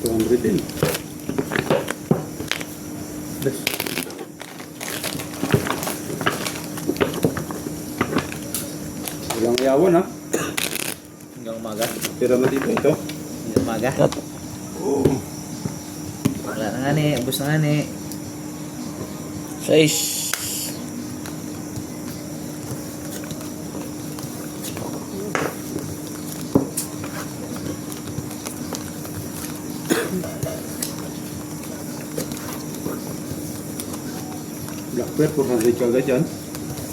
200 din. Bes. Walang yawan ha. Hanggang umaga. Tira mo dito ito. Hanggang umaga. Oo. Wala na nga ni. Ubus na nga ni. 6. Black bear, 400 ka agad yan.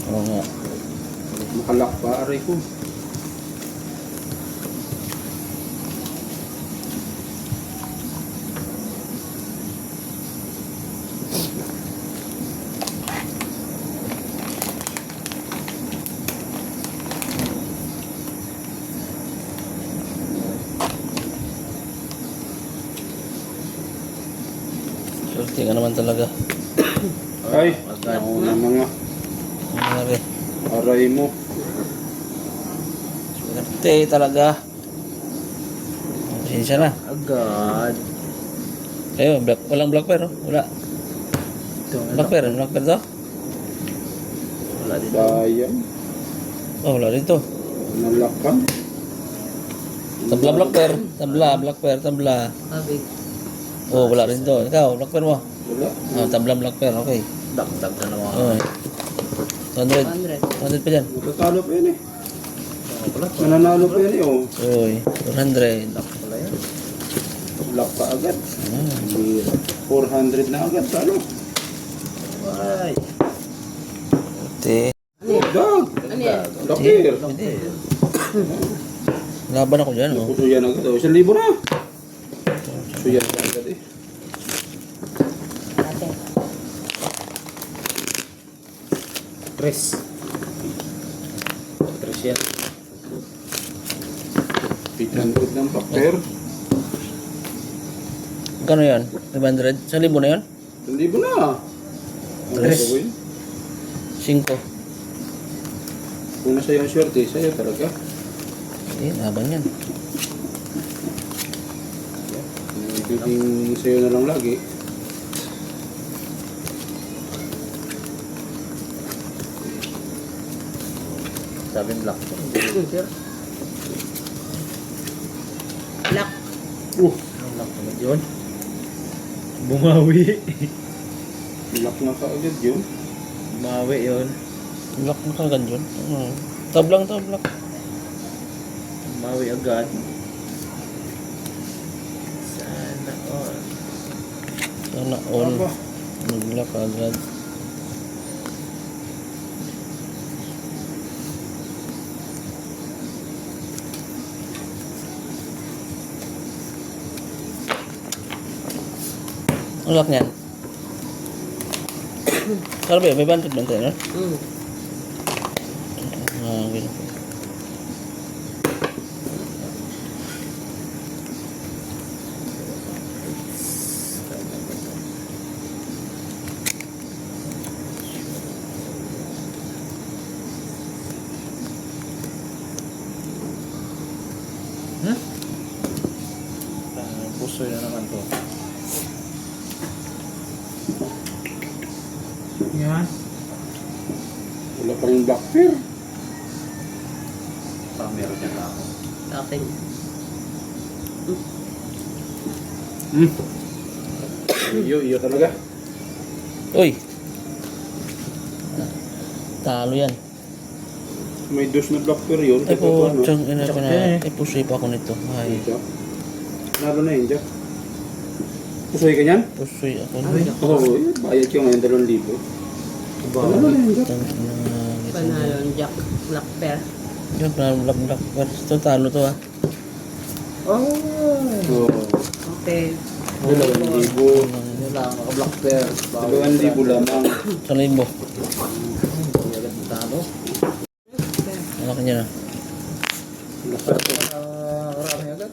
Oo nga. Makalak pa, aray ko. Swerte ka naman talaga. Ay, agad. ako na mga Ano na rin? aray mo. Swerte talaga. Pasensya na. Agad. Kayo, walang black bear, oh. Wala. Ito nga. Black bear to? Wala din. Sayang. Oh, wala rin to. Nalakan. Tabla black bear. Tabla. Mabig. Oh, wala rin to. Ikaw, black bear mo. Wala. Oh, tabla black bear, okay. Dagdag na naman. Oh. 200. 200 pa dyan. Matatalo pa yan eh. Ano pala? Nananalo pa yan eh oh. Uy, 400. Wala yan. Black pa agad. Ah. Bira. 400 na agad. Talo. Ay. Te. Dag. Ano yan? Black bear. Hindi. Laban ako dyan, oh. Puso yan agad oh. 1,000 na. Puso yan agad eh. Tres. Tres yan. 800 ng black bear. Kano yan? 500? 1,000 na yan? 1,000 na. Ano Tres. gagawin? 5. Kung nasa yung swerte, sa'yo talaga. Hindi, laban yan. Pwedeng sa'yo na lang lagi. Sabi black. Black. Ang black naman yun. Bumawi. Black na kaagad yun. Bumawi yun. Black na kagad yun. Tablang. Bumawi agad. Sana all. Sana all. Aba. Nag-black agad. Ang lock niyan. Kala ba yun? May bandit ba tayo? Gano'n. Puso na naman to. Yan. Wala pa rin black bear. Parang meron dyan na ako. Akin. Iyo talaga. Uy! Talo yan. May dos na black bear yun. Ay po, Ano? tiyang ina ko na. Eh. Ay, pusoy pa ako nito. Ay, Jack. Nalo na yun, Jack. Pusoy ka niyan? pusoy ako Ay, nito. Oo, bayad ka ngayon 2,000. Nalo na yun, Jack. Tiyang ina. Panalo ang Jack Black Bear. Yun, black. Ito, talo to ah. Oo. Okay. 2,000. Yun lang, naka-black pair. 2,000 lamang. 1,000. Agad na talo. Ano kanya na? Marami agad.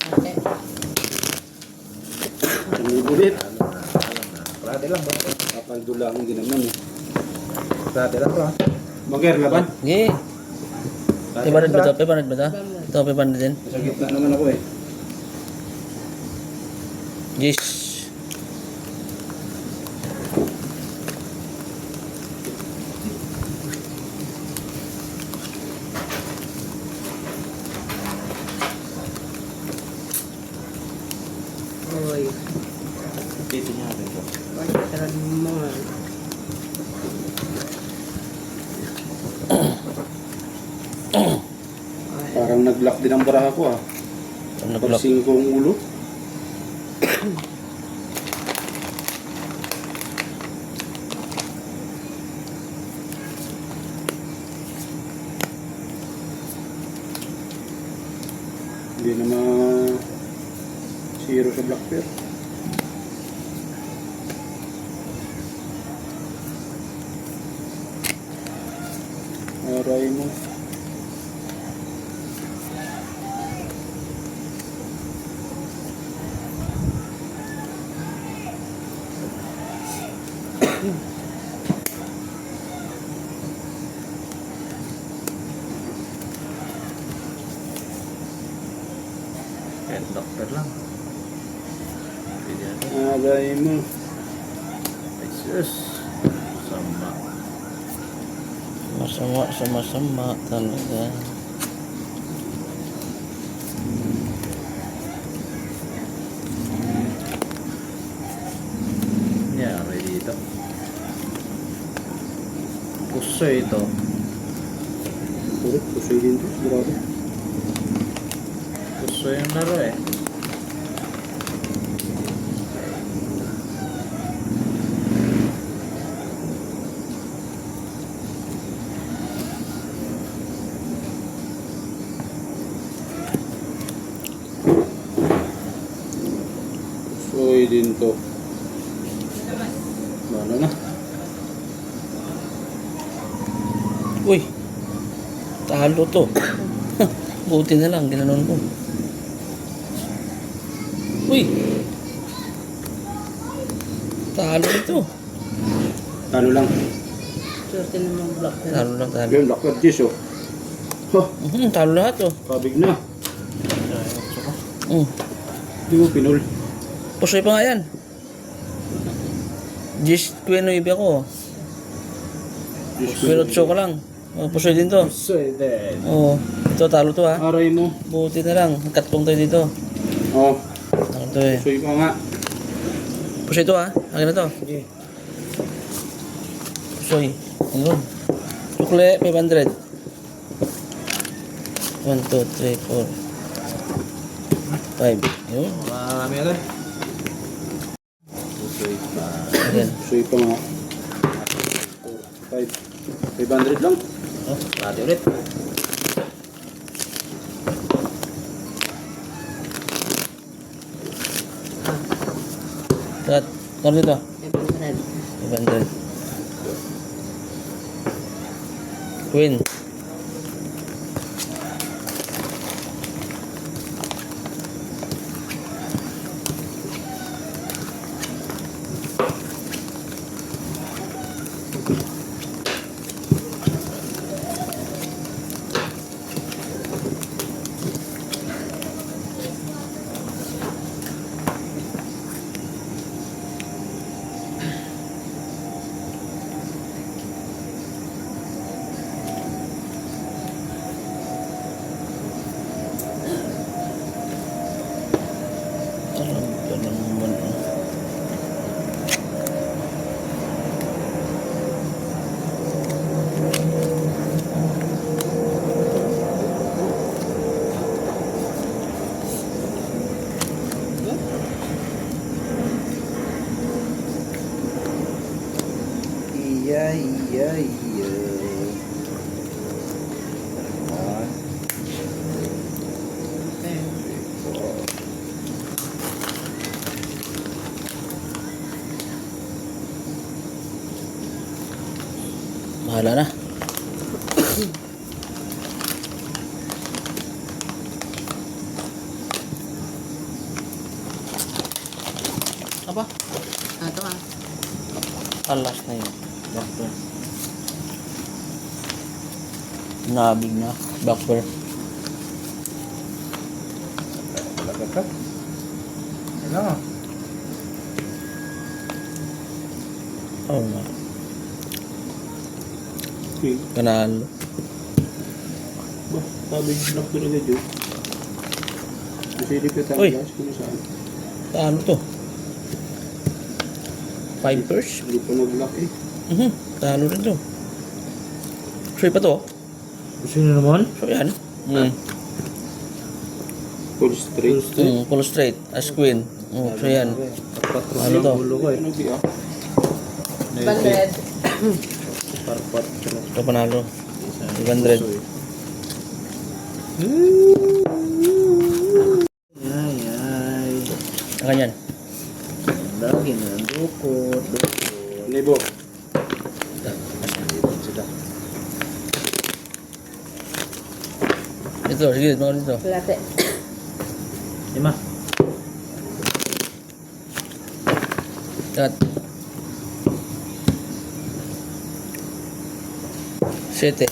Okay. Ulit. Parati lang ba? Kapaldulang din naman eh. Parati lang ba? Bagay, laban. Sige. 500 ba ito? 500 ba ito? Ito, 500 din. Sa gitna naman ako eh. Yes. Uy. Dito niya natin ito. Pagkakaroon mo nga. Parang nag-lock din ang baraha ko ah. Ano nag-lock? Pagsing ko ang ulo. Hindi na zero sa black pair. Aray mo. Kahit doctor lang. Pwede natin. Aray mo. Jesus. Sama. Masama talaga. Nangyari dito. Puso ito. Purot, pusoy din to. Grabe. Puso yung laro eh. Pusoy din to. Ano na? Uy. Talo to. Buti na lang, ginanon ko. Uy. Talo ito. Ano lang? Swerte naman block na. Talo lang, talo. Yun, black pair Jis oh. Oh, Talo lahat oh. kabig na. Hindi mo pinul. Pusoy pa nga yan. Gis, Queen Nueve ako. Queen Otso ka lang. Pusoy din to. Puso din. Oo. Ito, talo to ha. Aray mo. Buti na lang. Katpong tayo dito. Oh, Talo to eh. pusoy pa nga. Pusoy to ha. Akin na to. Sige. Pusoy. Ano? Sukle, 500. 1, 2, 3, 4, 5. Yun. Marami agad. Puso pa. Ayan. Pusoy pa nga. 500 lang. Oh, pati ulit. Kat, kano dito? 500. 500. Queen. Talaga naman. Iya, iya, iya. One, four. Bahala na. Apa? Ito ah. Alas na yun. Backdoor. Nabig na. Backdoor. Talaga ka? Ano? Oo nga. Okay. Kanalo. Ba, sabi block doon agad yun. Masilip yung Uy. tanggas kung saan. Ano to? 5 first? Hindi pa nag-block eh. Talo rin to. Sure pa to? Gusto nyo naman? So yan. Full straight. Full straight. As queen. So yan. Ano to? Ulo ko eh. Ano di ah? 100. Parpat. Ito panalo. 500. Ay, ay. Ang kanyan. Lagi na ang dukot. Libo. Sudah. Ito, sige. Mga dito. Plate. 5. Kat. 7.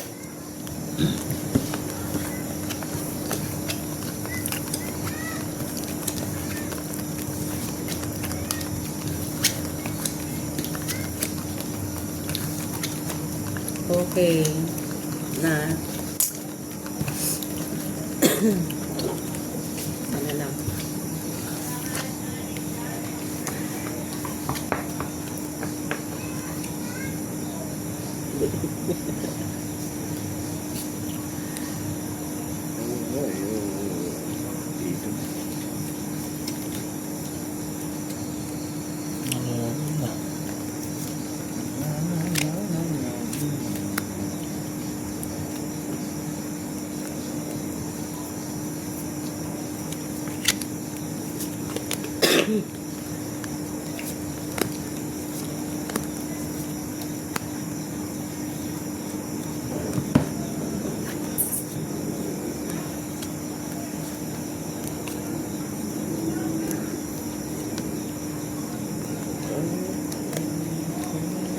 Okay. Na. Ano lang.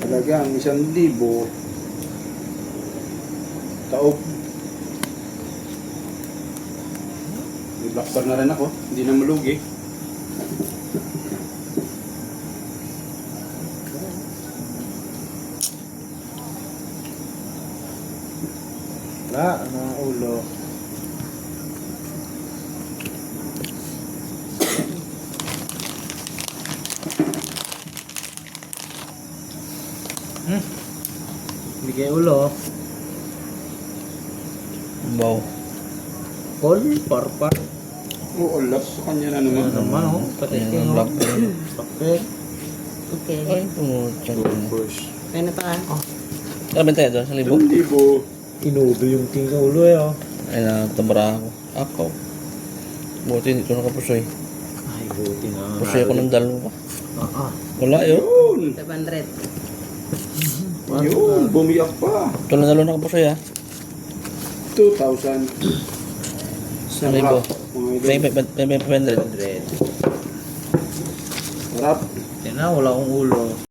Talagang 1,000. Taob. May blackbar na rin ako. Hindi na malugi. Wala, ano ang ulo. Hindi kayo ulo. Wow. Call, parpat. Oo, last sa kanya na naman. Ano naman oh. Pati Ayan kayo ang oh. black. Pakpet. Okay. Ay, tumutyan. Push. Ano pa? Ano benta ito? 1,000? 1,000. Inudo yung king sa ulo eh oh. Ay, natabara ako. Ako. Buti hindi ko nakapusoy. Ay, buti na. Pusoy ako ng dalawa. Wala yun. Yun. 700. Yun. Bumiyak pa. Ito lang dalawa nakapusoy ha. 2,000. Sa libo. May 500. 100. Sarap. Yan na, wala akong ulo.